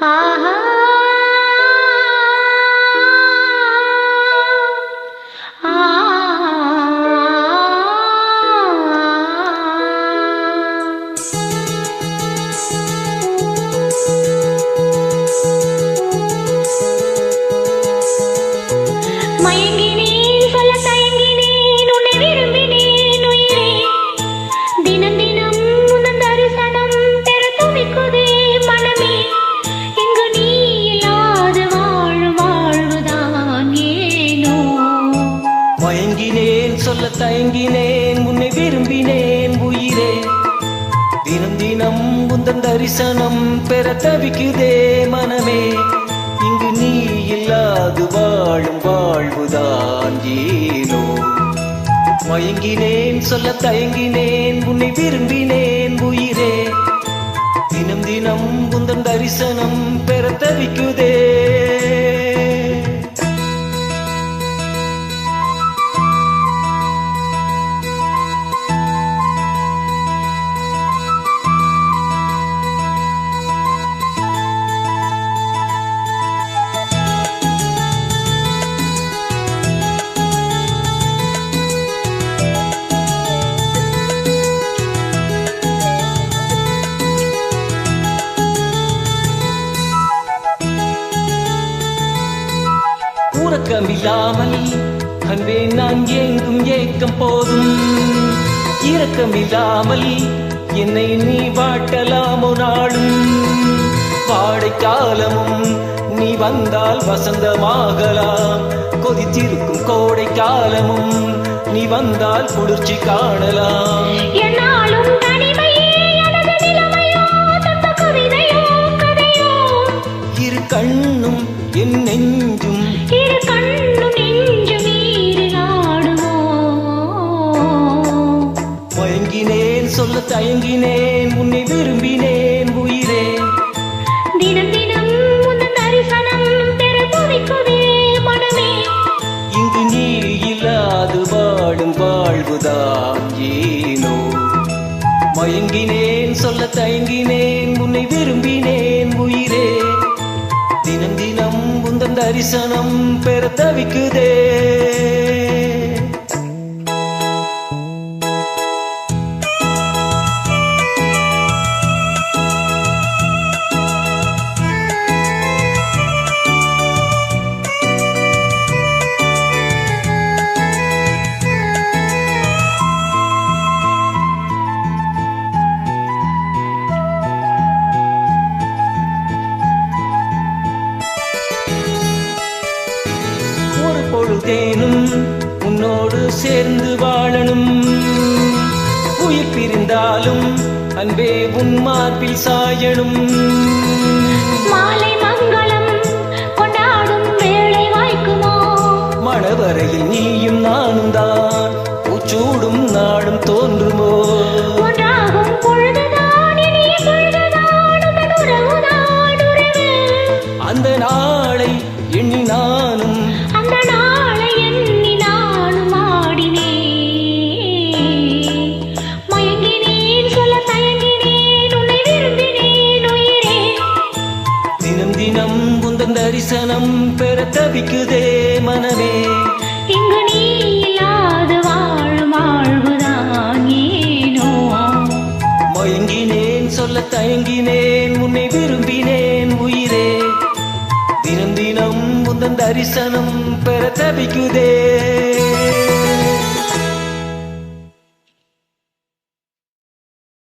ஆஹா மயங்கினேன் சொல்ல தயங்கினேன் உன்னை விரும்பினேன் உயிரே தினம் தினம் உந்தன் தரிசனம் பெற தவிக்குதே மனமே இங்கு நீ இல்லாது வாழும் வாழ்வுதான் ஏனோ மயங்கினேன் சொல்ல தயங்கினேன் உன்னை விரும்பினேன் உயிரே தினம் தினம் உந்தன் தரிசனம் பெற தவிக்குதே உறக்கமில்லாமல் அன்பே நான் எங்கும் ஏக்கம் போதும் இரக்கமில்லாமல் என்னை நீ வாட்டலாமோ நாளும் வாடை காலமும் நீ வந்தால் வசந்தமாகலாம் கொதித்திருக்கும் கோடை காலமும் நீ வந்தால் குளிர்ச்சி காணலாம் இரு கண்ணும் என் நெஞ்சும் மயங்கினேன் சொல்ல தயங்கினேன் உன்னை விரும்பினேன் உயிரே தினம் தினம் உந்தன் தரிசனம் பெற தவிக்குதே மனமே இங்கு நீ இல்லாது வாழும் வாழ்வுதான் ஏனோ மயங்கினேன் சொல்ல தயங்கினேன் உன்னை விரும்பினேன் உயிரே தினம் தினம் உந்தன் தரிசனம் பெற தவிக்குதே பொழுதேனும் உன்னோடு சேர்ந்து வாழணும் உயிர் பிரிந்தாலும் அன்பே உன் மார்பில் சாயணும் மாலை மங்களம் கொண்டாடும் வேளை வாய்க்குமோ மணவரையில் நீயும் நானும் தான் பூச்சூடும் நாடும் தோன்றுமோ ஒன்றாகும் பொழுதுதான் இனிய பொழுதுதான் உந்தன் உறவுதான் உறவு அந்த நாளை எண்ணி நானும் தினம் உந்தன் தரிசனம் பெற தவிக்குதே மனமே இங்கு நீ இல்லாது வாழும் வாழ்வுதான் ஏனோ மயங்கினேன் சொல்ல தயங்கினேன் உன்னை விரும்பினேன் உயிரே தினம் தினம் உந்தன் தரிசனம் பெற தவிக்குதே